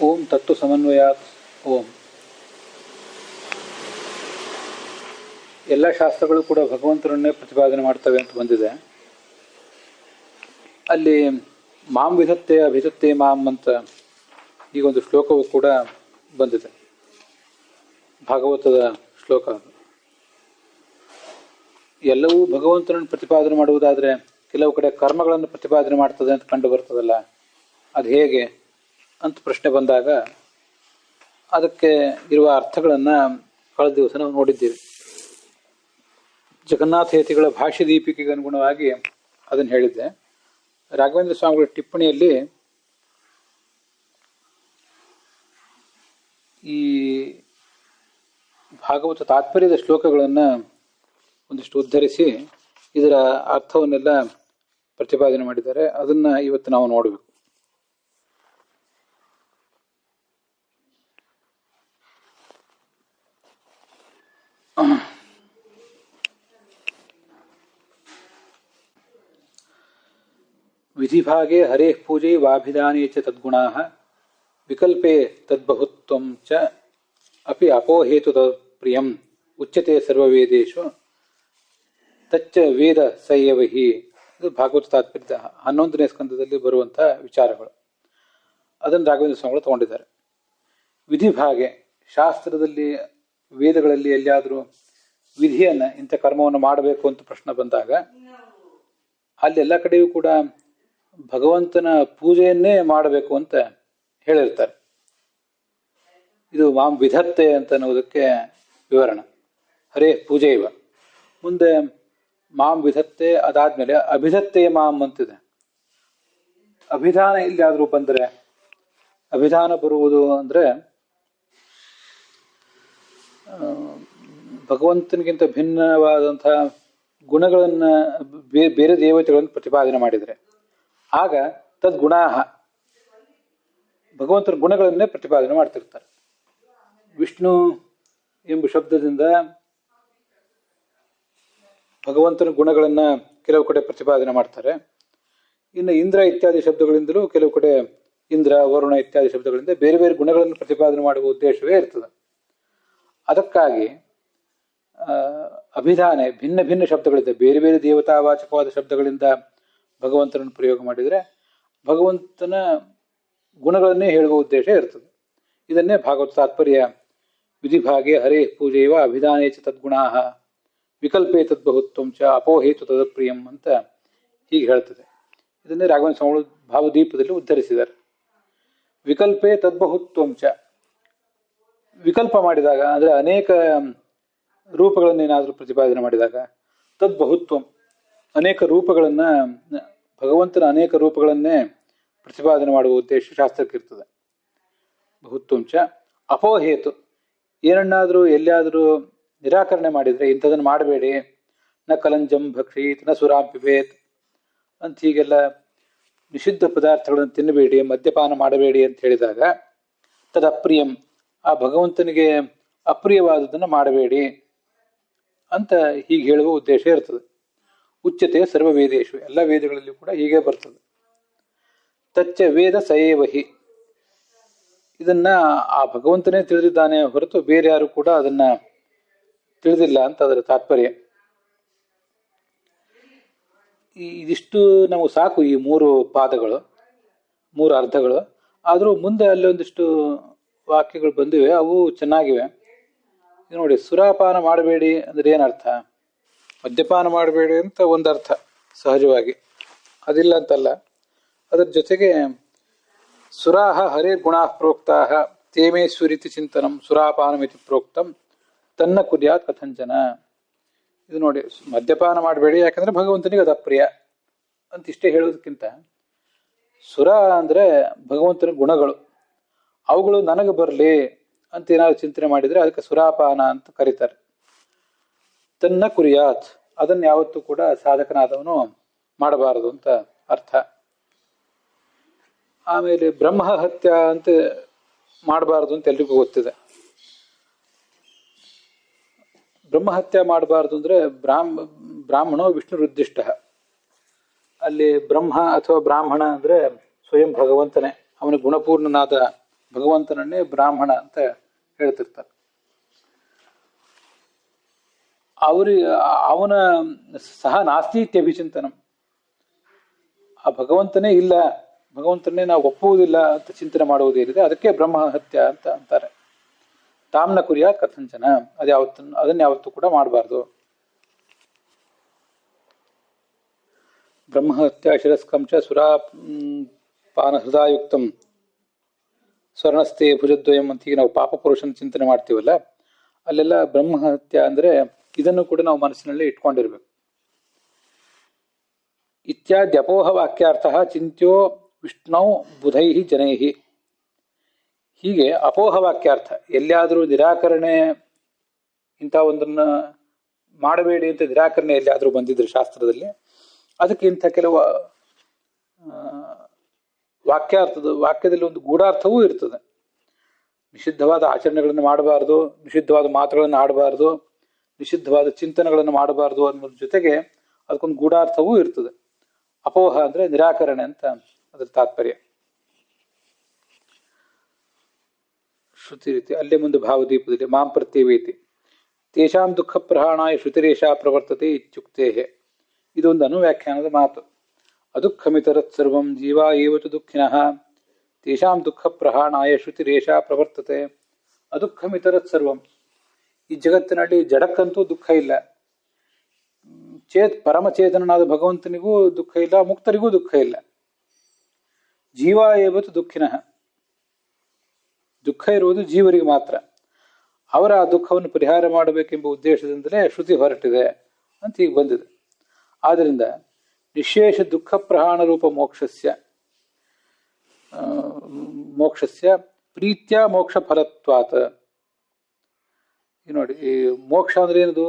ಓಂ ತತ್ವ ಸಮನ್ವಯಾತ್ ಓಂ. ಎಲ್ಲ ಶಾಸ್ತ್ರಗಳು ಕೂಡ ಭಗವಂತನನ್ನೇ ಪ್ರತಿಪಾದನೆ ಮಾಡ್ತವೆ ಅಂತ ಬಂದಿದೆ. ಅಲ್ಲಿ ಮಾಂ ವಿಧತ್ತೆ ಅಭಿಧತ್ತೆ ಮಾಂ ಅಂತ ಈಗೊಂದು ಶ್ಲೋಕವು ಕೂಡ ಬಂದಿದೆ, ಭಾಗವತದ ಶ್ಲೋಕ ಅದು. ಎಲ್ಲವೂ ಭಗವಂತನನ್ನು ಪ್ರತಿಪಾದನೆ ಮಾಡುವುದಾದರೆ ಕೆಲವು ಕಡೆ ಕರ್ಮಗಳನ್ನು ಪ್ರತಿಪಾದನೆ ಮಾಡ್ತದೆ ಅಂತ ಕಂಡು ಬರ್ತದಲ್ಲ, ಅದು ಹೇಗೆ ಅಂತ ಪ್ರಶ್ನೆ ಬಂದಾಗ ಅದಕ್ಕೆ ಇರುವ ಅರ್ಥಗಳನ್ನು ಕಳೆದ ದಿವಸ ನಾವು ನೋಡಿದ್ದೀವಿ. ಜಗನ್ನಾಥ ಯತಿಗಳ ಭಾಷ್ಯ ದೀಪಿಕೆಗೆ ಅನುಗುಣವಾಗಿ ಅದನ್ನು ಹೇಳಿದ್ದೆ. ರಾಘವೇಂದ್ರ ಸ್ವಾಮಿಗಳ ಟಿಪ್ಪಣಿಯಲ್ಲಿ ಈ ಭಾಗವತ ತಾತ್ಪರ್ಯದ ಶ್ಲೋಕಗಳನ್ನು ಒಂದಿಷ್ಟು ಉದ್ಧರಿಸಿ ಇದರ ಅರ್ಥವನ್ನೆಲ್ಲ ಪ್ರತಿಪಾದನೆ ಮಾಡಿದ್ದಾರೆ. ಅದನ್ನು ಇವತ್ತು ನಾವು ನೋಡಬೇಕು. ವಿಧಿಭಾಗೆ ಹರೇ ಪೂಜೆ ವಾಭಿಧಾನೇ ಚ ತದ್ಗುಣಾಃ ವಿಕಲ್ಪೇ ತದ್ಬಹುತ್ವಂ ಚ ಅಪಿ ಅಪೋಹೇತು ತತ್ಪ್ರಿಯಂ ಉಚ್ಯತೆ ಸರ್ವವೇದೇಶು ತಚ್ಚ ವೇದ ಸಯವ ಹಿ. ಇದು ಭಾಗವತ ತಾತ್ಪರ್ಯದ 11ನೇ ಸ್ಕಂದದಲ್ಲಿ ಬರುವಂತಹ ವಿಚಾರಗಳು. ಅದನ್ನು ರಾಘವೇಂದ್ರ ಸ್ವಾಮಿಗಳು ತಗೊಂಡಿದ್ದಾರೆ. ವಿಧಿಭಾಗೆ, ಶಾಸ್ತ್ರದಲ್ಲಿ ವೇದಗಳಲ್ಲಿ ಎಲ್ಲಿಯಾದರೂ ವಿಧಿಯನ್ನು ಇಂಥ ಕರ್ಮವನ್ನು ಮಾಡಬೇಕು ಅಂತ ಪ್ರಶ್ನೆ ಬಂದಾಗ ಅಲ್ಲಿ ಎಲ್ಲ ಕಡೆಯೂ ಕೂಡ ಭಗವಂತನ ಪೂಜೆಯನ್ನೇ ಮಾಡಬೇಕು ಅಂತ ಹೇಳಿರ್ತಾರೆ. ಇದು ಮಾಂ ವಿಧತ್ತೆ ಅಂತ ಅನ್ನೋದಕ್ಕೆ ವಿವರಣ. ಹರೇ ಪೂಜೆ ಇವ. ಮುಂದೆ ಮಾಂ ವಿಧತ್ತೆ, ಅದಾದ್ಮೇಲೆ ಅಭಿಧತ್ತೆ ಮಾಂ ಅಂತಿದೆ. ಅಭಿಧಾನ ಎಲ್ಲಿಯಾದರೂ ಬಂದರೆ, ಅಭಿಧಾನ ಬರುವುದು ಅಂದರೆ ಭಗವಂತನಿಗಿಂತ ಭಿನ್ನವಾದಂತಹ ಗುಣಗಳನ್ನು ಬೇರೆ ದೇವತೆಗಳನ್ನು ಪ್ರತಿಪಾದನೆ ಮಾಡಿದರೆ ಆಗ ತದ್ಗುಣಾಹ, ಭಗವಂತನ ಗುಣಗಳನ್ನೇ ಪ್ರತಿಪಾದನೆ ಮಾಡ್ತಿರ್ತಾರೆ. ವಿಷ್ಣು ಎಂಬ ಶಬ್ದದಿಂದ ಭಗವಂತನ ಗುಣಗಳನ್ನು ಕೆಲವು ಕಡೆ ಪ್ರತಿಪಾದನೆ ಮಾಡ್ತಾರೆ. ಇನ್ನು ಇಂದ್ರ ಇತ್ಯಾದಿ ಶಬ್ದಗಳಿಂದಲೂ ಕೆಲವು ಕಡೆ ಇಂದ್ರ, ವರುಣ ಇತ್ಯಾದಿ ಶಬ್ದಗಳಿಂದ ಬೇರೆ ಬೇರೆ ಗುಣಗಳನ್ನು ಪ್ರತಿಪಾದನೆ ಮಾಡುವ ಉದ್ದೇಶವೇ ಇರ್ತದೆ. ಅದಕ್ಕಾಗಿ ಅಭಿಧಾನೆ ಭಿನ್ನ ಭಿನ್ನ ಶಬ್ದಗಳಿಂದ, ಬೇರೆ ಬೇರೆ ದೇವತಾವಾಚಕವಾದ ಶಬ್ದಗಳಿಂದ ಭಗವಂತನನ್ನು ಪ್ರಯೋಗ ಮಾಡಿದರೆ ಭಗವಂತನ ಗುಣಗಳನ್ನೇ ಹೇಳುವ ಉದ್ದೇಶ ಇರ್ತದೆ. ಇದನ್ನೇ ಭಾಗವತ ತಾತ್ಪರ್ಯ ವಿಧಿಭಾಗೆ ಹರೇ ಪೂಜೆಯವ ಅಭಿಧಾನೇ ಚ ತದ್ಗುಣಾಃ ವಿಕಲ್ಪೇ ತದ್ಬಹುತ್ವಂ ಚ ಅಪೋಹೇತು ತದಪ್ರಿಯಂ ಅಂತ ಹೀಗೆ ಹೇಳ್ತದೆ. ಇದನ್ನೇ ರಾಘವೇಂದ್ರ ಸ್ವಾಮಿಗಳು ಭಾವದೀಪದಲ್ಲಿ ಉದ್ಧರಿಸಿದ್ದಾರೆ. ವಿಕಲ್ಪೇ ತದ್ಬಹುತ್ವಂ ಚ, ವಿಕಲ್ಪ ಮಾಡಿದಾಗ ಅಂದರೆ ಅನೇಕ ರೂಪಗಳನ್ನೇನಾದರೂ ಪ್ರತಿಪಾದನೆ ಮಾಡಿದಾಗ, ತದ್ಬಹುತ್ವಂ ಅನೇಕ ರೂಪಗಳನ್ನು, ಭಗವಂತನ ಅನೇಕ ರೂಪಗಳನ್ನೇ ಪ್ರತಿಪಾದನೆ ಮಾಡುವ ಉದ್ದೇಶ ಶಾಸ್ತ್ರಕ್ಕಿರ್ತದೆ. ಬಹುತ್ವಂ ಚ ಅಪೋಹೇತು, ಏನನ್ನಾದರೂ ಎಲ್ಲಿಯಾದರೂ ನಿರಾಕರಣೆ ಮಾಡಿದರೆ ಇಂಥದನ್ನು ಮಾಡಬೇಡಿ, ನ ಕಲಂಜಂ ಭಕ್ಷೀತ್ ನ ಸುರಾಂ ಪಿಬೇತ್ ಅಂತ ಹೀಗೆಲ್ಲ ನಿಷಿದ್ಧ ಪದಾರ್ಥಗಳನ್ನು ತಿನ್ನಬೇಡಿ, ಮದ್ಯಪಾನ ಮಾಡಬೇಡಿ ಅಂತ ಹೇಳಿದಾಗ ತದಪ್ರಿಯಂ, ಆ ಭಗವಂತನಿಗೆ ಅಪ್ರಿಯವಾದದನ್ನು ಮಾಡಬೇಡಿ ಅಂತ ಹೀಗೆ ಹೇಳುವ ಉದ್ದೇಶ ಇರ್ತದೆ. ಉಚ್ಯತೆ ಸರ್ವ ವೇದೇಶು, ಎಲ್ಲ ವೇದಗಳಲ್ಲಿ ಕೂಡ ಹೀಗೆ ಬರ್ತದೆ. ತಚ್ಚ ವೇದ ಸಯೇವಹಿ, ಇದನ್ನ ಆ ಭಗವಂತನೇ ತಿಳಿದಿದ್ದಾನೆ ಹೊರತು ಬೇರೆ ಯಾರು ಕೂಡ ಅದನ್ನ ತಿಳಿದಿಲ್ಲ ಅಂತ ಅದರ ತಾತ್ಪರ್ಯ. ಇದಿಷ್ಟು ನಮಗೆ ಸಾಕು, ಈ 3 ಪಾದಗಳು, 3 ಅರ್ಧಗಳು. ಆದರೂ ಮುಂದೆ ಅಲ್ಲಿ ಒಂದಿಷ್ಟು ವಾಕ್ಯಗಳು ಬಂದಿವೆ, ಅವು ಚೆನ್ನಾಗಿವೆ. ನೋಡಿ, ಸುರಾಪಾನ ಮಾಡಬೇಡಿ ಅಂದ್ರೆ ಏನರ್ಥ? ಮದ್ಯಪಾನ ಮಾಡಬೇಡಿ ಅಂತ ಒಂದರ್ಥ ಸಹಜವಾಗಿ, ಅದಿಲ್ಲ ಅಂತಲ್ಲ. ಅದರ ಜೊತೆಗೆ ಸುರಾಹ ಹರೇ ಗುಣಾ ಪ್ರೋಕ್ತಾಹ ತೇಮೇ ಸುರಿತಿ ಚಿಂತನಂ ಸುರಾಪಾನಮಿತಿ ಪ್ರೋಕ್ತಂ ತನ್ನ ಕುರ್ಯಾತ್ ಕಥಂಜನ. ಇದು ನೋಡಿ, ಮದ್ಯಪಾನ ಮಾಡಬೇಡಿ ಯಾಕಂದ್ರೆ ಭಗವಂತನಿಗೆ ಅದು ಅಪ್ರಿಯ ಅಂತ ಇಷ್ಟೇ ಹೇಳೋದಕ್ಕಿಂತ, ಸುರ ಅಂದರೆ ಭಗವಂತನ ಗುಣಗಳು, ಅವುಗಳು ನನಗೆ ಬರಲಿ ಅಂತ ಏನಾದ್ರು ಚಿಂತನೆ ಮಾಡಿದರೆ ಅದಕ್ಕೆ ಸುರಾಪಾನ ಅಂತ ಕರೀತಾರೆ. ತನ್ನ ಕುರಿಯಾತ್, ಅದನ್ನು ಯಾವತ್ತೂ ಕೂಡ ಸಾಧಕನಾದವನು ಮಾಡಬಾರದು ಅಂತ ಅರ್ಥ. ಆಮೇಲೆ ಬ್ರಹ್ಮಹತ್ಯ ಅಂತ ಮಾಡಬಾರದು ಅಂತ ಎಲ್ರಿಗೂ ಗೊತ್ತಿದೆ. ಬ್ರಹ್ಮಹತ್ಯ ಮಾಡಬಾರದು ಅಂದ್ರೆ ಬ್ರಾಹ್ಮಣೋ ವಿಷ್ಣು ರುದ್ದಿಷ್ಟ. ಅಲ್ಲಿ ಬ್ರಹ್ಮ ಅಥವಾ ಬ್ರಾಹ್ಮಣ ಅಂದ್ರೆ ಸ್ವಯಂ ಭಗವಂತನೇ, ಅವನ ಗುಣಪೂರ್ಣನಾದ ಭಗವಂತನನ್ನೇ ಬ್ರಾಹ್ಮಣ ಅಂತ ಹೇಳ್ತಿರ್ತಾರೆ. ಅವನ ಸಹ ನಾಸ್ತಿತ್ಯಭಿಚಿಂತನಂ, ಆ ಭಗವಂತನೇ ಇಲ್ಲ, ಭಗವಂತನೇ ನಾವು ಒಪ್ಪುವುದಿಲ್ಲ ಅಂತ ಚಿಂತನೆ ಮಾಡುವುದೇನಿದೆ ಅದಕ್ಕೆ ಬ್ರಹ್ಮಹತ್ಯ ಅಂತ ಅಂತಾರೆ. ತಾಮ್ನ ಕುರಿಯ ಕಥಂಚನ, ಅದನ್ನ ಯಾವತ್ತೂ ಕೂಡ ಮಾಡಬಾರ್ದು. ಬ್ರಹ್ಮಹತ್ಯ ಶಿರಸ್ಕಂಚ ಸುರಾಪಾನ ಹೃದಯುಕ್ತಂ ಸ್ವರ್ಣಸ್ಥೆ ಭುಜದ್ವಯಂ ಅಂತ ಈಗ ನಾವು ಪಾಪ ಪುರುಷನ ಚಿಂತನೆ ಮಾಡ್ತೀವಲ್ಲ, ಅಲ್ಲೆಲ್ಲ ಬ್ರಹ್ಮಹತ್ಯ ಅಂದ್ರೆ ಇದನ್ನು ಕೂಡ ನಾವು ಮನಸ್ಸಿನಲ್ಲಿ ಇಟ್ಕೊಂಡಿರ್ಬೇಕು. ಇತ್ಯಾದ್ಯಪೋಹ ವಾಕ್ಯಾರ್ಥ ಚಿಂತ್ಯೋ ವಿಷ್ಣು ಬುಧೈ ಜನೈ. ಹೀಗೆ ಅಪೋಹ ವಾಕ್ಯಾರ್ಥ, ಎಲ್ಲಿಯಾದರೂ ನಿರಾಕರಣೆ ಇಂಥ ಒಂದನ್ನ ಮಾಡಬೇಡಿ ಅಂತ ನಿರಾಕರಣೆ ಎಲ್ಲಿಯಾದರೂ ಬಂದಿದ್ರೆ ಶಾಸ್ತ್ರದಲ್ಲಿ, ಅದಕ್ಕೆ ಇಂಥ ಕೆಲವು ವಾಕ್ಯದಲ್ಲಿ ಒಂದು ಗೂಢಾರ್ಥವೂ ಇರ್ತದೆ. ನಿಷಿದ್ಧವಾದ ಆಚರಣೆಗಳನ್ನು ಮಾಡಬಾರ್ದು, ನಿಷಿದ್ಧವಾದ ಮಾತುಗಳನ್ನು ಆಡಬಾರ್ದು, ನಿಷಿದ್ಧವಾದ ಚಿಂತನೆಗಳನ್ನು ಮಾಡಬಾರ್ದು ಅನ್ನೋದ್ರ ಜೊತೆಗೆ ಅದಕ್ಕೊಂದು ಗೂಢಾರ್ಥವೂ ಇರ್ತದೆ. ಅಪೋಹ ಅಂದ್ರೆ ನಿರಾಕರಣೆ ಅಂತ ಅದ್ರ ತಾತ್ಪರ್ಯ. ಶ್ರುತಿ ರೀತಿ ಅಲ್ಲೇ ಮುಂದೆ ಭಾವದೀಪದಲ್ಲಿ ಮಾಂ ಪ್ರತ್ಯವೇತಿ ತೇಷಾಂ ದುಃಖ ಪ್ರಹಾಣಾಯ ಶ್ರುತಿರೇಷ ಪ್ರವರ್ತತೆ ಇತ್ಯುಕ್ತೇ. ಇದೊಂದು ಅನುವ್ಯಾಖ್ಯಾನದ ಮಾತು. ಅದುಃಖಮಿತರತ್ ಸರ್ವಂ ಜೀವ ಏವತು ದುಃಖಿನಃ ತೇಷಾಂ ದುಃಖ ಪ್ರಹಾಣಾಯ ಶ್ರುತಿರೇಷ ಪ್ರವರ್ತತೆ. ಅದುಃಖಮಿತರತ್ ಸರ್ವಂ, ಈ ಜಗತ್ತಿನಲ್ಲಿ ಜಡಕ್ಕಂತೂ ದುಃಖ ಇಲ್ಲ, ಪರಮಚೇತನನಾದ ಭಗವಂತನಿಗೂ ದುಃಖ ಇಲ್ಲ, ಮುಕ್ತರಿಗೂ ದುಃಖ ಇಲ್ಲ. ಜೀವ ಏವತ್ತು ದುಃಖಿನಃ, ದುಃಖ ಇರುವುದು ಜೀವರಿಗೆ ಮಾತ್ರ. ಅವರ ಆ ದುಃಖವನ್ನು ಪರಿಹಾರ ಮಾಡಬೇಕೆಂಬ ಉದ್ದೇಶದಿಂದಲೇ ಶ್ರುತಿ ಹೊರಟಿದೆ ಅಂತ ಈಗ ಬಂದಿದೆ. ಆದ್ದರಿಂದ ನಿಶೇಷ ದುಃಖ ಪ್ರಹಾಣ ರೂಪ ಮೋಕ್ಷಸ್ಯ ಪ್ರೀತ್ಯ ಮೋಕ್ಷ ಫಲತ್ವಾತ್. ನೋಡಿ, ಈ ಮೋಕ್ಷ ಅಂದ್ರೆ ಏನದು?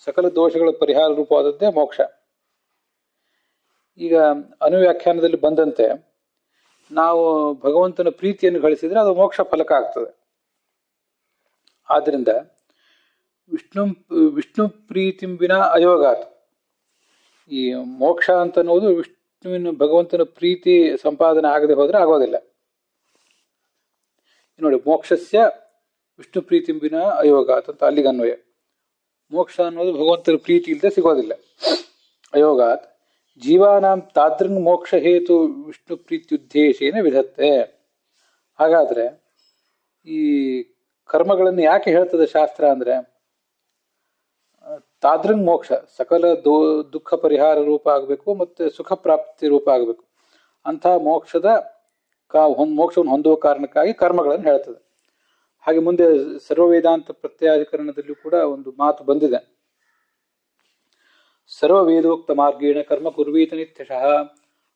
ಸಕಲ ದೋಷಗಳ ಪರಿಹಾರ ರೂಪವಾದದ್ದೇ ಮೋಕ್ಷ. ಈಗ ಅನುವ್ಯಾಖ್ಯಾನದಲ್ಲಿ ಬಂದಂತೆ ನಾವು ಭಗವಂತನ ಪ್ರೀತಿಯನ್ನು ಗಳಿಸಿದ್ರೆ ಅದು ಮೋಕ್ಷ ಫಲಕ ಆಗ್ತದೆ. ಆದ್ರಿಂದ ವಿಷ್ಣು ಪ್ರೀತಿಂಬಿನ ಅಯೋಗಾತ್, ಈ ಮೋಕ್ಷ ಅಂತ ಅನ್ನೋದು ಭಗವಂತನ ಪ್ರೀತಿ ಸಂಪಾದನೆ ಆಗದೆ ಹೋದ್ರೆ ಆಗೋದಿಲ್ಲ. ನೋಡಿ, ಮೋಕ್ಷಸ್ಯ ವಿಷ್ಣು ಪ್ರೀತಿಂಬಿನ ಅಯೋಗಾತ್ ಅಂತ ಅಲ್ಲಿಗೆ ಅನ್ವಯ. ಮೋಕ್ಷ ಅನ್ನೋದು ಭಗವಂತನ ಪ್ರೀತಿ ಇಲ್ಲದೆ ಸಿಗೋದಿಲ್ಲ. ಅಯೋಗಾತ್ ಜೀವಾನಾಂ ತಾದೃಂಗ್ ಮೋಕ್ಷ ಹೇತು ವಿಷ್ಣು ಪ್ರೀತ್ಯುದ್ದೇಶೇನ ವಿಧತ್ತೆ. ಹಾಗಾದ್ರೆ ಈ ಕರ್ಮಗಳನ್ನು ಯಾಕೆ ಹೇಳ್ತದೆ ಶಾಸ್ತ್ರ ಅಂದ್ರೆ, ತಾದೃಂಗ್ ಮೋಕ್ಷ ಸಕಲ ದುಃಖ ಪರಿಹಾರ ರೂಪ ಆಗಬೇಕು, ಮತ್ತೆ ಸುಖ ಪ್ರಾಪ್ತಿ ರೂಪ ಆಗಬೇಕು. ಅಂಥ ಮೋಕ್ಷವನ್ನು ಹೊಂದುವ ಕಾರಣಕ್ಕಾಗಿ ಕರ್ಮಗಳನ್ನು ಹೇಳ್ತದೆ. ಹಾಗೆ ಮುಂದೆ ಸರ್ವ ವೇದಾಂತ ಪ್ರತ್ಯಾಧಿಕರಣದಲ್ಲೂ ಕೂಡ ಒಂದು ಮಾತು ಬಂದಿದೆ. ಸರ್ವ ವೇದೋಕ್ತ ಮಾರ್ಗೇಣ ಕರ್ಮ ಕುರ್ವೀತ ನಿತ್ಯಶಃ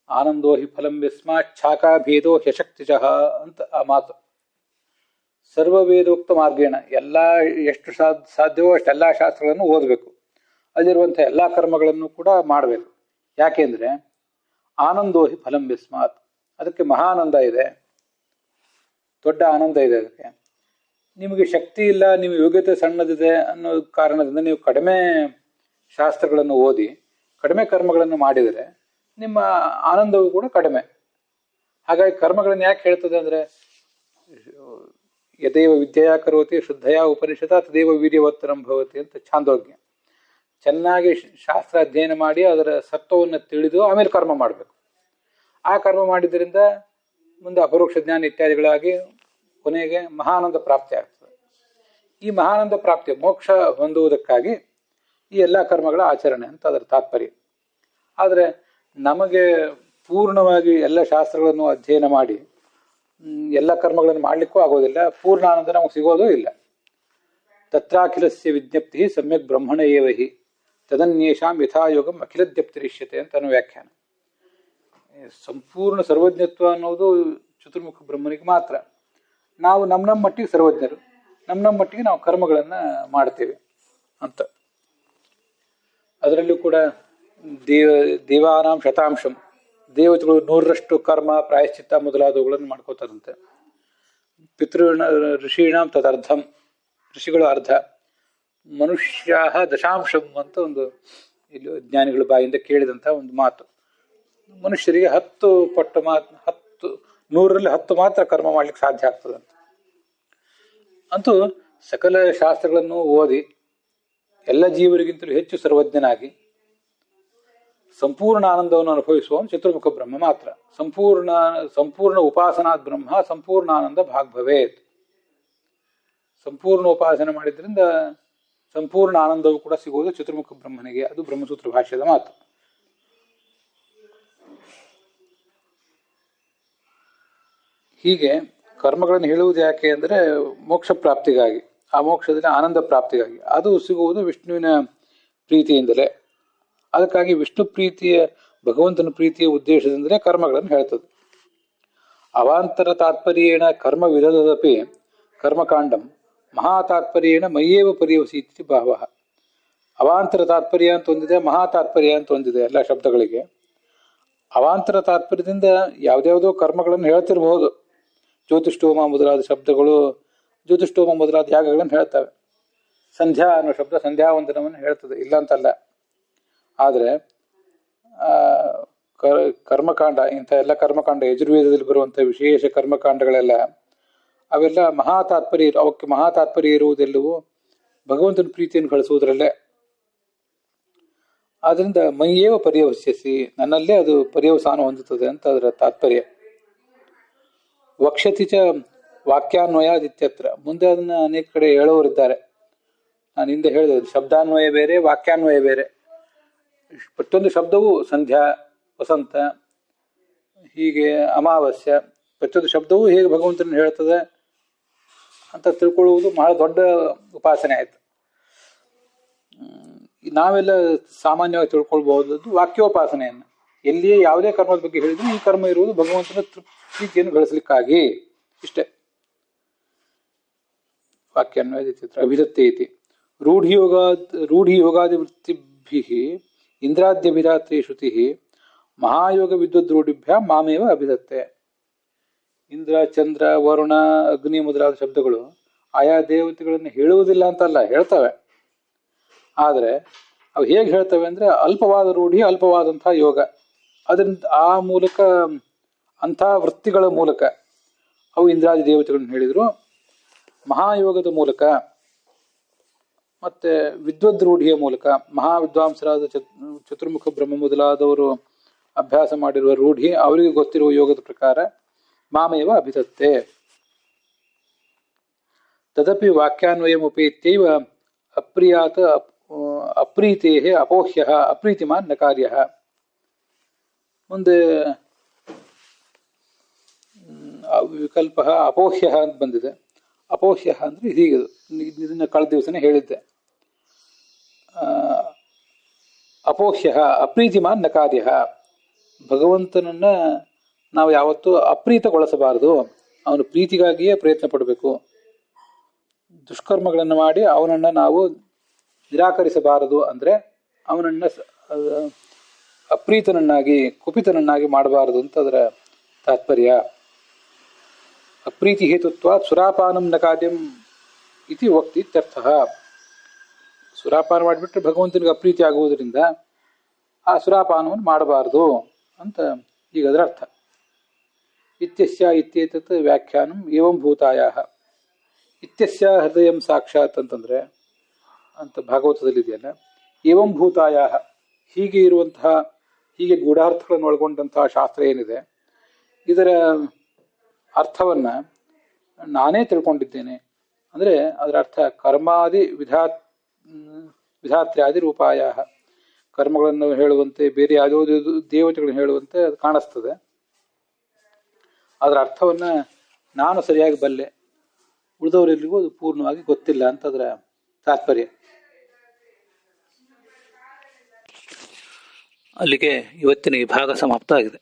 ಆನಂದೋ ಹಿ ಫಲಂ ಯಸ್ಮಾತ್ ಛಾಕಾಭೇದೋ ಹ್ಯಶಕ್ತಿಶಃ ಅಂತ ಆ ಮಾತು. ಸರ್ವ ವೇದೋಕ್ತ ಮಾರ್ಗೇಣ, ಎಷ್ಟು ಸಾಧ್ಯವೋ ಅಷ್ಟೆಲ್ಲಾ ಶಾಸ್ತ್ರಗಳನ್ನು ಓದಬೇಕು, ಅಲ್ಲಿರುವಂತಹ ಎಲ್ಲಾ ಕರ್ಮಗಳನ್ನು ಕೂಡ ಮಾಡಬೇಕು. ಯಾಕೆಂದ್ರೆ ಆನಂದೋ ಹಿ ಫಲಂ ಯಸ್ಮಾತ್, ಅದಕ್ಕೆ ಮಹಾನಂದ ಇದೆ, ದೊಡ್ಡ ಆನಂದ ಇದೆ. ಅದಕ್ಕೆ ನಿಮಗೆ ಶಕ್ತಿ ಇಲ್ಲ, ನಿಮ್ಮ ಯೋಗ್ಯತೆ ಸಣ್ಣದಿದೆ ಅನ್ನೋ ಕಾರಣದಿಂದ ನೀವು ಕಡಿಮೆ ಶಾಸ್ತ್ರಗಳನ್ನು ಓದಿ ಕಡಿಮೆ ಕರ್ಮಗಳನ್ನು ಮಾಡಿದರೆ ನಿಮ್ಮ ಆನಂದವೂ ಕೂಡ ಕಡಿಮೆ. ಹಾಗಾಗಿ ಕರ್ಮಗಳನ್ನು ಯಾಕೆ ಹೇಳ್ತದೆ ಅಂದ್ರೆ, ಯದೇವ ವಿದ್ಯೆಯ ಕರೋತಿ ಶುದ್ಧಯ ಉಪನಿಷದ ತದೇವ ವೀರ್ಯವತ್ತರಂ ಭವತಿ ಅಂತ ಛಾಂದೋಗ್ಯ. ಚೆನ್ನಾಗಿ ಶಾಸ್ತ್ರ ಅಧ್ಯಯನ ಮಾಡಿ ಅದರ ಸತ್ವವನ್ನು ತಿಳಿದು ಆಮೇಲೆ ಕರ್ಮ ಮಾಡಬೇಕು. ಆ ಕರ್ಮ ಮಾಡಿದ್ರಿಂದ ಮುಂದೆ ಅಪರೋಕ್ಷ ಜ್ಞಾನ ಇತ್ಯಾದಿಗಳಾಗಿ ಕೊನೆಗೆ ಮಹಾನಂದ ಪ್ರಾಪ್ತಿ ಆಗ್ತದೆ. ಈ ಮಹಾನಂದ ಪ್ರಾಪ್ತಿ ಮೋಕ್ಷ ಹೊಂದುವುದಕ್ಕಾಗಿ ಈ ಎಲ್ಲ ಕರ್ಮಗಳ ಆಚರಣೆ ಅಂತ ಅದರ ತಾತ್ಪರ್ಯ. ಆದರೆ ನಮಗೆ ಪೂರ್ಣವಾಗಿ ಎಲ್ಲ ಶಾಸ್ತ್ರಗಳನ್ನು ಅಧ್ಯಯನ ಮಾಡಿ ಎಲ್ಲ ಕರ್ಮಗಳನ್ನು ಮಾಡಲಿಕ್ಕೂ ಆಗೋದಿಲ್ಲ, ಪೂರ್ಣ ಆನಂದ ನಮಗೆ ಸಿಗೋದೂ ಇಲ್ಲ. ತತ್ರಾಖಿಲಸ್ಯ ವಿಜ್ಞಪ್ತಿ ಸಮ್ಯಕ್ ಬ್ರಹ್ಮಣ ಏವ ಹಿ ತದನ್ಯೇಷಾಂ ಯಥಾಯೋಗಂ ಅಖಿಲದ್ಯಪ್ತಿರಿಷ್ಯತೆ ಅಂತ ಅನ್ನೋ ವ್ಯಾಖ್ಯಾನ. ಸಂಪೂರ್ಣ ಸರ್ವಜ್ಞತ್ವ ಅನ್ನೋದು ಚತುರ್ಮುಖ ಬ್ರಹ್ಮನಿಗೆ ಮಾತ್ರ. ನಾವು ನಮ್ಮ ಮಟ್ಟಿಗೆ ಸರ್ವಜ್ಞರು, ನಮ್ಮ ಮಟ್ಟಿಗೆ ನಾವು ಕರ್ಮಗಳನ್ನ ಮಾಡ್ತೇವೆ ಅಂತ. ಅದರಲ್ಲೂ ಕೂಡ ದೇವಾನಾಂ ಶತಾಂಶಂ, ದೇವತೆಗಳು 100ರಷ್ಟು ಕರ್ಮ ಪ್ರಾಯಶ್ಚಿತ್ತ ಮೊದಲಾದವುಗಳನ್ನು ಮಾಡ್ಕೋತಾರಂತೆ. ಋಷೀಣಾಂ ತದರ್ಧಂ, ಋಷಿಗಳು ಅರ್ಧ, ಮನುಷ್ಯ ದಶಾಂಶಂ ಅಂತ ಒಂದು ಇಲ್ಲಿ ಜ್ಞಾನಿಗಳ ಬಾಯಿಂದ ಕೇಳಿದಂತ ಒಂದು ಮಾತು. ಮನುಷ್ಯರಿಗೆ 10 ಪಟ್ಟು ಮಾತು, 100ರಲ್ಲಿ 10 ಮಾತ್ರ ಕರ್ಮ ಮಾಡ್ಲಿಕ್ಕೆ ಸಾಧ್ಯ ಆಗ್ತದೆ. ಅಂತೂ ಸಕಲ ಶಾಸ್ತ್ರಗಳನ್ನು ಓದಿ ಎಲ್ಲ ಜೀವರಿಗಿಂತಲೂ ಹೆಚ್ಚು ಸರ್ವಜ್ಞನಾಗಿ ಸಂಪೂರ್ಣ ಆನಂದವನ್ನು ಅನುಭವಿಸುವವನು ಚತುರ್ಮುಖ ಬ್ರಹ್ಮ ಮಾತ್ರ. ಸಂಪೂರ್ಣ ಉಪಾಸನಾತ್ ಬ್ರಹ್ಮ ಸಂಪೂರ್ಣ ಆನಂದ ಭಾಗ್ಭವೇತ್. ಸಂಪೂರ್ಣ ಉಪಾಸನೆ ಮಾಡಿದ್ರಿಂದ ಸಂಪೂರ್ಣ ಆನಂದವು ಕೂಡ ಸಿಗುವುದು ಚತುರ್ಮುಖ ಬ್ರಹ್ಮನಿಗೆ. ಅದು ಬ್ರಹ್ಮಸೂತ್ರ ಭಾಷ್ಯದ ಮಾತು. ಹೀಗೆ ಕರ್ಮಗಳನ್ನು ಹೇಳುವುದು ಯಾಕೆ ಅಂದರೆ ಮೋಕ್ಷ ಪ್ರಾಪ್ತಿಗಾಗಿ, ಆ ಮೋಕ್ಷದಲ್ಲಿ ಆನಂದ ಪ್ರಾಪ್ತಿಗಾಗಿ. ಅದು ಸಿಗುವುದು ವಿಷ್ಣುವಿನ ಪ್ರೀತಿಯಿಂದಲೇ. ಅದಕ್ಕಾಗಿ ವಿಷ್ಣು ಪ್ರೀತಿಯ, ಭಗವಂತನ ಪ್ರೀತಿಯ ಉದ್ದೇಶದಿಂದಲೇ ಕರ್ಮಗಳನ್ನು ಹೇಳ್ತದೆ. ಅವಾಂತರ ತಾತ್ಪರ್ಯೇಣ ಕರ್ಮ ವಿರೋಧದಪಿ ಕರ್ಮಕಾಂಡಂ ಮಹಾ ತಾತ್ಪರ್ಯೇಣ ಮಯ್ಯೇವ ಪರ್ಯವಸೀತಿ ಭಾವ. ಅವಾಂತರ ತಾತ್ಪರ್ಯ ಅಂತ ಒಂದಿದೆ, ಮಹಾ ತಾತ್ಪರ್ಯ ಅಂತ ಒಂದಿದೆ ಎಲ್ಲ ಶಬ್ದಗಳಿಗೆ. ಅವಾಂತರ ತಾತ್ಪರ್ಯದಿಂದ ಯಾವ್ದ್ಯಾವುದೋ ಕರ್ಮಗಳನ್ನು ಹೇಳ್ತಿರ್ಬಹುದು. ಜ್ಯೋತಿಷ್ಠೋಮ ಮೊದಲಾದ ಶಬ್ದಗಳು, ಜ್ಯೋತಿಷ್ಠೋಮ ಮೊದಲಾದ ಯಾಗಗಳನ್ನು ಹೇಳ್ತವೆ. ಸಂಧ್ಯಾ ಅನ್ನೋ ಶಬ್ದ ಸಂಧ್ಯಾ ವಂದನವನ್ನು ಹೇಳ್ತದೆ, ಇಲ್ಲ ಅಂತಲ್ಲ. ಆದರೆ ಕರ್ಮಕಾಂಡ, ಇಂಥ ಎಲ್ಲ ಕರ್ಮಕಾಂಡ, ಯಜುರ್ವೇದದಲ್ಲಿ ಬರುವಂಥ ವಿಶೇಷ ಕರ್ಮಕಾಂಡಗಳೆಲ್ಲ ಅವೆಲ್ಲ ಮಹಾ ತಾತ್ಪರ್ಯ, ಅವಕ್ಕೆ ಮಹಾ ತಾತ್ಪರ್ಯ ಇರುವುದೆಲ್ಲವೂ ಭಗವಂತನ ಪ್ರೀತಿಯನ್ನು ಗಳಿಸುವುದರಲ್ಲೇ. ಆದ್ರಿಂದ ಮೈಯೇವ ಪರ್ಯವಸ್ಯಸಿ, ನನ್ನಲ್ಲೇ ಅದು ಪರ್ಯವಸಾನ ಹೊಂದುತ್ತದೆ ಅಂತ ಅದರ ತಾತ್ಪರ್ಯ. ವಕ್ಷತಿ ಚ ವಾಕ್ಯಾನ್ವಯಾದಿತ್ಯತ್ರ. ಮುಂದೆ ಅದನ್ನ ಅನೇಕ ಕಡೆ ಹೇಳೋರಿದ್ದಾರೆ. ನಾನು ಹಿಂದೆ ಹೇಳಿದೆ, ಶಬ್ದಾನ್ವಯ ಬೇರೆ, ವಾಕ್ಯಾನ್ವಯ ಬೇರೆ. ಪ್ರತಿಯೊಂದು ಶಬ್ದವೂ ಸಂಧ್ಯಾ, ವಸಂತ, ಹೀಗೆ ಅಮಾವಾಸ್ಯ, ಪ್ರತಿಯೊಂದು ಶಬ್ದವೂ ಹೇಗೆ ಭಗವಂತನ ಹೇಳ್ತದೆ ಅಂತ ತಿಳ್ಕೊಳ್ಳುವುದು ಬಹಳ ದೊಡ್ಡ ಉಪಾಸನೆ ಆಯ್ತು. ನಾವೆಲ್ಲ ಸಾಮಾನ್ಯವಾಗಿ ತಿಳ್ಕೊಳ್ಬಹುದಾದ್ದು ವಾಕ್ಯೋಪಾಸನೆಯನ್ನು. ಎಲ್ಲಿಯೇ ಯಾವುದೇ ಕರ್ಮದ ಬಗ್ಗೆ ಹೇಳಿದ್ರು ಈ ಕರ್ಮ ಇರುವುದು ಭಗವಂತನ ಪ್ರೀತಿಯನ್ನು ಗಳಿಸಲಿಕ್ಕಾಗಿ, ಇಷ್ಟೇ. ವಾಕ್ಯಾನ್ವಯ ಅಭಿಧತ್ತೆ ಇತಿ ರೂಢಿಯೋಗಾದಿವೃತ್ತಿಭಿ ಇಂದ್ರಾದ್ಯಭಿಧಾತ್ರಿ ಶ್ರುತಿ ಮಹಾಯೋಗ ವಿದ್ವದ್ರೂಢಿಭ್ಯ ಮಾಮೇವ ಅಭಿಧತ್ತೆ. ಇಂದ್ರ, ಚಂದ್ರ, ವರುಣ, ಅಗ್ನಿ ಮೊದಲಾದ ಶಬ್ದಗಳು ಆಯಾ ದೇವತೆಗಳನ್ನು ಹೇಳುವುದಿಲ್ಲ ಅಂತಲ್ಲ, ಹೇಳ್ತವೆ. ಆದರೆ ಅವು ಹೇಗೆ ಹೇಳ್ತವೆ ಅಂದರೆ ಅಲ್ಪವಾದ ರೂಢಿ, ಅಲ್ಪವಾದಂತಹ ಯೋಗ, ಅದರಿಂದ ಆ ಮೂಲಕ, ಅಂಥ ವೃತ್ತಿಗಳ ಮೂಲಕ ಅವು ಇಂದ್ರಾದಿ ದೇವತೆಗಳನ್ನು ಹೇಳಿದರು. ಮಹಾಯೋಗದ ಮೂಲಕ ಮತ್ತೆ ವಿದ್ವದ್ರೂಢಿಯ ಮೂಲಕ, ಮಹಾವಿದ್ವಾಂಸರಾದ ಚತುರ್ಮುಖ ಬ್ರಹ್ಮ ಮೊದಲಾದವರು ಅಭ್ಯಾಸ ಮಾಡಿರುವ ರೂಢಿ, ಅವರಿಗೆ ಗೊತ್ತಿರುವ ಯೋಗದ ಪ್ರಕಾರ ಮಾಮೇವ ಅಭಿಧತ್ತೆ. ತದಪಿ ವಾಕ್ಯಾನ್ವಯಮುಪೇತ್ಯೈವ ಅಪ್ರಿಯಾತ್ ಅಪ್ರೀತೇ ಅಪೋಹ್ಯ ಅಪ್ರೀತಿಮಾನ್ ನ ಕಾರ್ಯ. ಮುಂದೆ ವಿಕಲ್ಪ ಅಪೋಹ್ಯ ಅಂತ ಬಂದಿದೆ. ಅಪೋಹ್ಯ ಅಂದ್ರೆ ಹೀಗೆ, ಇದನ್ನ ಕಳೆದ ದಿವಸನೇ ಹೇಳಿದ್ದೆ. ಅಪೋಹ್ಯ ಅಪ್ರೀತಿಮಾನ್ ನ ಕಾರ್ಯ. ಭಗವಂತನನ್ನ ನಾವು ಯಾವತ್ತೂ ಅಪ್ರೀತಗೊಳಿಸಬಾರದು, ಅವನ ಪ್ರೀತಿಗಾಗಿಯೇ ಪ್ರಯತ್ನ ಪಡಬೇಕು. ದುಷ್ಕರ್ಮಗಳನ್ನು ಮಾಡಿ ಅವನನ್ನ ನಾವು ನಿರಾಕರಿಸಬಾರದು, ಅಂದ್ರೆ ಅವನನ್ನ ಅಪ್ರೀತನನ್ನಾಗಿ, ಕುಪಿತನನ್ನಾಗಿ ಮಾಡಬಾರದು ಅಂತ ಅದರ ತಾತ್ಪರ್ಯ. ಅಪ್ರೀತಿ ಹೇತುತ್ವ ಸುರಾಪಾನಂ ನ ಕಾರ್ಯಂ ಇತಿ ವಕ್ತಿ ಇತ್ಯರ್ಥ. ಸುರಾಪಾನ ಮಾಡಿಬಿಟ್ರೆ ಭಗವಂತನಿಗೆ ಅಪ್ರೀತಿ ಆಗುವುದರಿಂದ ಆ ಸುರಾಪಾನವನ್ನು ಮಾಡಬಾರದು ಅಂತ ಈಗ ಅದರ ಅರ್ಥ. ಇತ್ಯಸ್ಯ ಇತ್ಯೇತತ್ ವ್ಯಾಖ್ಯಾನಂ ಏವಂ ಭೂತಾಯಾಹ. ಇತ್ಯಸ್ಯ ಹೃದಯಂ ಸಾಕ್ಷಾತ್ ಅಂತಂದ್ರೆ ಅಂತ ಭಾಗವತದಲ್ಲಿ ಇದೆಯಲ್ಲ, ಏವಂ ಭೂತಾಯಾಹ, ಹೀಗೆ ಇರುವಂತಹ, ಹೀಗೆ ಗೂಢಾರ್ಥಗಳನ್ನು ಒಳಗೊಂಡಂತಹ ಶಾಸ್ತ್ರ ಏನಿದೆ, ಇದರ ಅರ್ಥವನ್ನ ನಾನೇ ತಿಳ್ಕೊಂಡಿದ್ದೇನೆ. ಅಂದ್ರೆ ಅದರ ಅರ್ಥ ಕರ್ಮಾದಿ ವಿಧಾತ್ರ್ಯಾದಿ ರೂಪಾಯ. ಕರ್ಮಗಳನ್ನು ಹೇಳುವಂತೆ, ಬೇರೆ ಯಾವುದೋ ದೇವತೆಗಳನ್ನು ಹೇಳುವಂತೆ ಅದು ಕಾಣಿಸ್ತದೆ. ಅದರ ಅರ್ಥವನ್ನ ನಾನು ಸರಿಯಾಗಿ ಬಲ್ಲೆ, ಉಳಿದವರೆಲ್ಲರಿಗೂ ಅದು ಪೂರ್ಣವಾಗಿ ಗೊತ್ತಿಲ್ಲ ಅಂತ ಅದರ ತಾತ್ಪರ್ಯ. ಅಲ್ಲಿಗೆ ಇವತ್ತಿನ ಈ ಭಾಗ ಸಮಾಪ್ತ ಆಗಿದೆ.